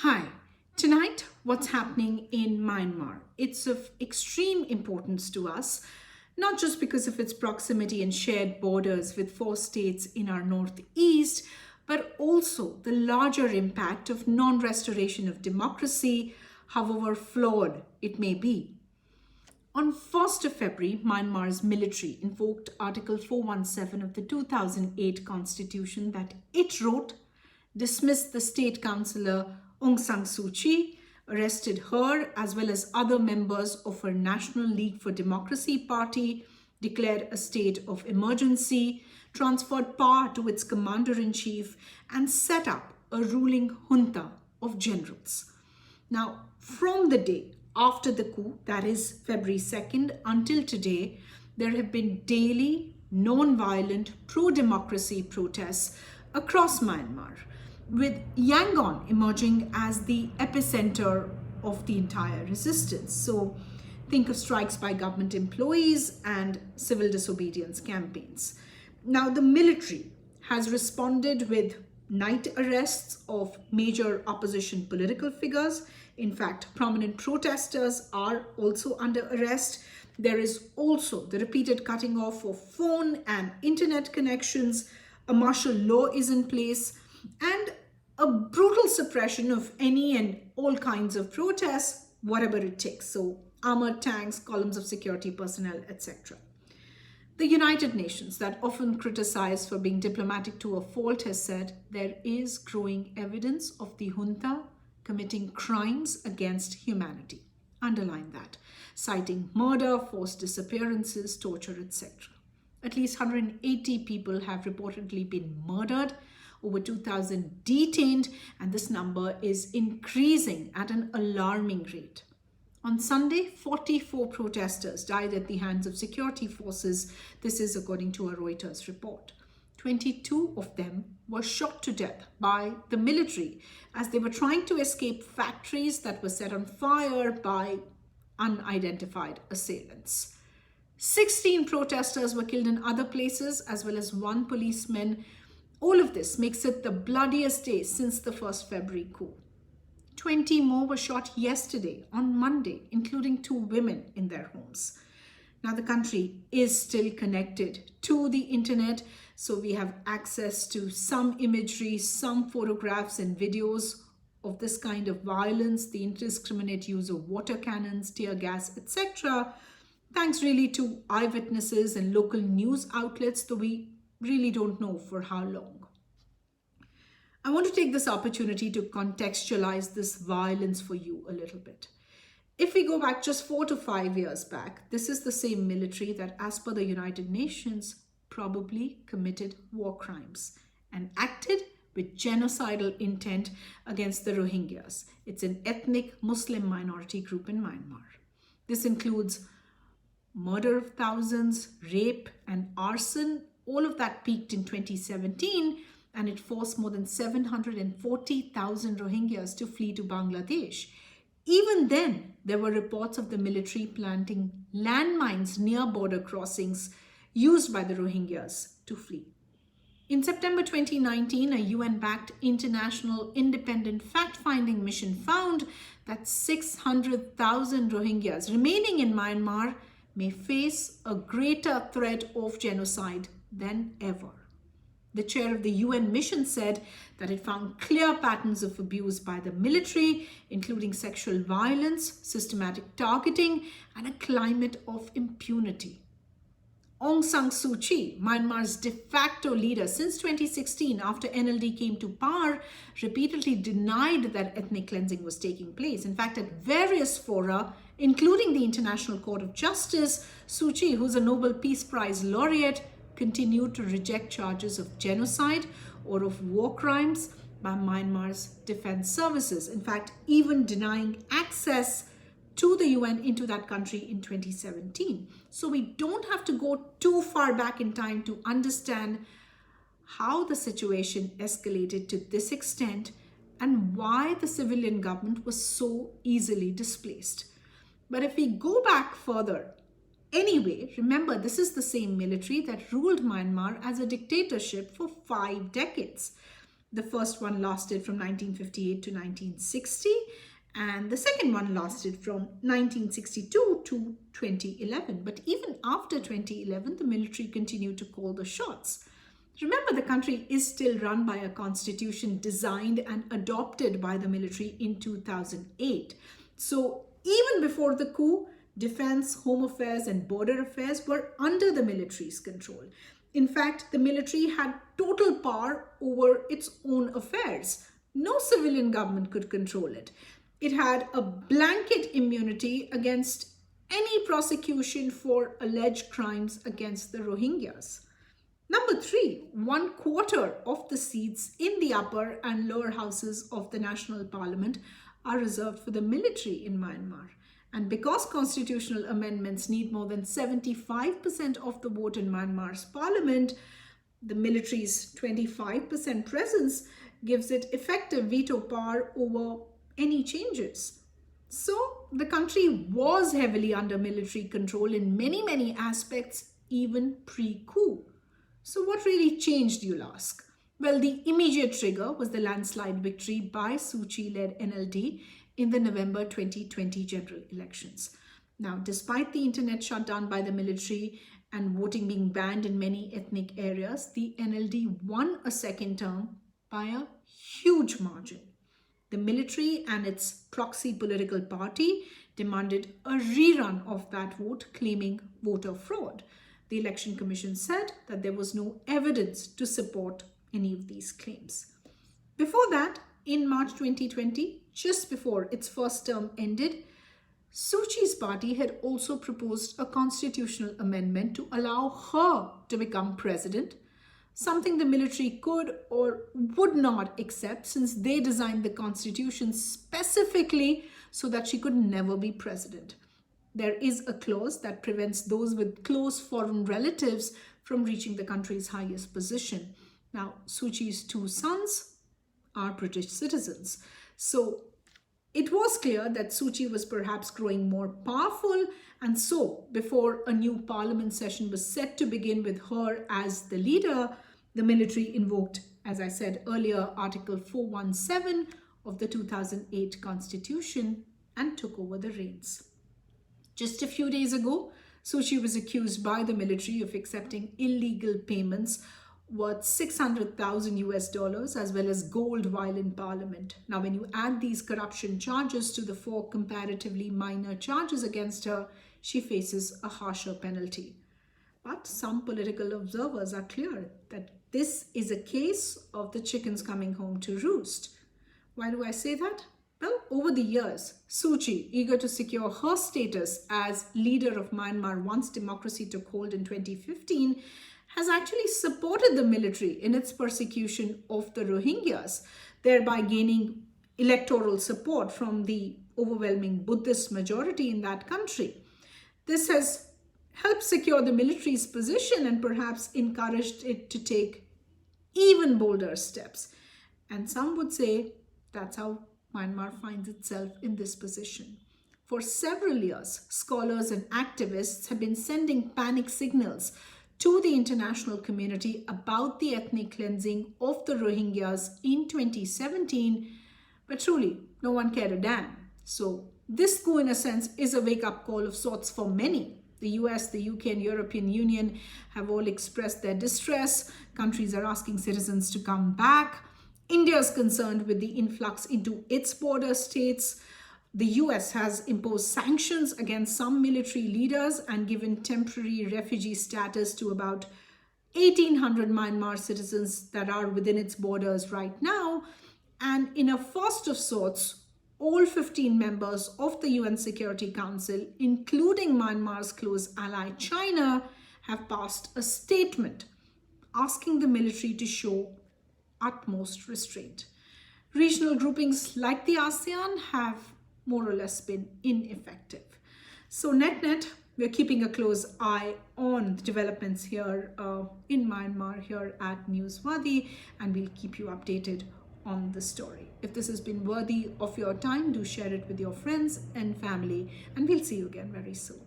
Hi, tonight what's happening in Myanmar? It's of extreme importance to us, not just because of its proximity and shared borders with four states in our northeast, but also the larger impact of non restoration of democracy, however flawed it may be. On 1st of February, Myanmar's military invoked Article 417 of the 2008 constitution that it wrote, dismissed the state councillor Aung Sang Suu Kyi, arrested her as well as other members of her National League for Democracy party, declared a state of emergency, transferred power to its commander-in-chief, and set up a ruling junta of generals. Now, from the day after the coup, that is February 2nd, until today, there have been daily, non-violent, pro-democracy protests across Myanmar, with Yangon emerging as the epicenter of the entire resistance. So think of strikes by government employees and civil disobedience campaigns. Now, the military has responded with night arrests of major opposition political figures. In fact, prominent protesters are also under arrest. There is also the repeated cutting off of phone and internet connections. A martial law is in place, and a brutal suppression of any and all kinds of protests, whatever it takes. So armored tanks, columns of security personnel, etc. The United Nations, that often criticized for being diplomatic to a fault, has said there is growing evidence of the junta committing crimes against humanity. Underline that, citing murder, forced disappearances, torture, etc. At least 180 people have reportedly been murdered, over 2,000 detained, and this number is increasing at an alarming rate. On Sunday, 44 protesters died at the hands of security forces. This is according to a Reuters report. 22 of them were shot to death by the military as they were trying to escape factories that were set on fire by unidentified assailants. 16 protesters were killed in other places, as well as one policeman. All of this makes it the bloodiest day since the 1st February coup. 20 more were shot yesterday, on Monday, including 2 women in their homes. Now, the country is still connected to the internet, so we have access to some imagery, some photographs and videos of this kind of violence, the indiscriminate use of water cannons, tear gas, etc. Thanks really to eyewitnesses and local news outlets, though we really don't know for how long. I want to take this opportunity to contextualize this violence for you a little bit. If we go back just 4 to 5 years back, this is the same military that, as per the United Nations, probably committed war crimes and acted with genocidal intent against the Rohingyas. It's an ethnic Muslim minority group in Myanmar. This includes murder of thousands, rape, and arson. All of that peaked in 2017, and it forced more than 740,000 Rohingyas to flee to Bangladesh. Even then, there were reports of the military planting landmines near border crossings used by the Rohingyas to flee. In September 2019, a UN-backed international independent fact-finding mission found that 600,000 Rohingyas remaining in Myanmar may face a greater threat of genocide than ever. The chair of the UN mission said that it found clear patterns of abuse by the military, including sexual violence, systematic targeting, and a climate of impunity. Aung San Suu Kyi, Myanmar's de facto leader since 2016 after NLD came to power, repeatedly denied that ethnic cleansing was taking place. In fact, at various fora, including the International Court of Justice, Suu Kyi, who's a Nobel Peace Prize laureate, continued to reject charges of genocide or of war crimes by Myanmar's defense services. In fact, even denying access to the UN into that country in 2017. So we don't have to go too far back in time to understand how the situation escalated to this extent and why the civilian government was so easily displaced. But if we go back further, anyway, remember, this is the same military that ruled Myanmar as a dictatorship for 5 decades. The first one lasted from 1958 to 1960, and the second one lasted from 1962 to 2011. But even after 2011, the military continued to call the shots. Remember, the country is still run by a constitution designed and adopted by the military in 2008. So even before the coup, defense, home affairs, and border affairs were under the military's control. In fact, the military had total power over its own affairs. No civilian government could control it. It had a blanket immunity against any prosecution for alleged crimes against the Rohingyas. Number 3, 1/4 of the seats in the upper and lower houses of the National Parliament are reserved for the military in Myanmar. And because constitutional amendments need more than 75% of the vote in Myanmar's parliament, the military's 25% presence gives it effective veto power over any changes. So the country was heavily under military control in many aspects, even pre-coup. So what really changed, you'll ask? Well, the immediate trigger was the landslide victory by Suu Kyi-led NLD in the November 2020 general elections. Now, despite the internet shutdown by the military and voting being banned in many ethnic areas, the NLD won a second term by a huge margin. The military and its proxy political party demanded a rerun of that vote, claiming voter fraud. The Election Commission said that there was no evidence to support any of these claims. Before that, in March 2020, just before its first term ended, Suu Kyi's party had also proposed a constitutional amendment to allow her to become president, something the military could or would not accept since they designed the constitution specifically so that she could never be president. There is a clause that prevents those with close foreign relatives from reaching the country's highest position. Now, Suu Kyi's 2 sons are British citizens. So it was clear that Suu Kyi was perhaps growing more powerful, and so before a new parliament session was set to begin with her as the leader, the military invoked, as I said earlier, Article 417 of the 2008 Constitution and took over the reins. Just a few days ago, Suu Kyi was accused by the military of accepting illegal payments worth $600,000 as well as gold while in parliament. Now, when you add these corruption charges to the 4 comparatively minor charges against her, she faces a harsher penalty. But some political observers are clear that this is a case of the chickens coming home to roost. Why do I say that? Well, over the years, Suu Kyi, eager to secure her status as leader of Myanmar once democracy took hold in 2015, has actually supported the military in its persecution of the Rohingyas, thereby gaining electoral support from the overwhelming Buddhist majority in that country. This has helped secure the military's position and perhaps encouraged it to take even bolder steps. And some would say that's how Myanmar finds itself in this position. For several years, scholars and activists have been sending panic signals to the international community about the ethnic cleansing of the Rohingyas in 2017, but truly, no one cared a damn. So this coup, in a sense, is a wake-up call of sorts for many. The US, the UK, and European Union have all expressed their distress. Countries are asking citizens to come back. India is concerned with the influx into its border states. The US has imposed sanctions against some military leaders and given temporary refugee status to about 1,800 Myanmar citizens that are within its borders right now. And in a first of sorts, all 15 members of the UN Security Council, including Myanmar's close ally China, have passed a statement asking the military to show utmost restraint. Regional groupings like the ASEAN have more or less been ineffective. So net, we're keeping a close eye on the developments here in Myanmar here at Newsworthy, and we'll keep you updated on the story. If this has been worthy of your time, do share it with your friends and family, and we'll see you again very soon.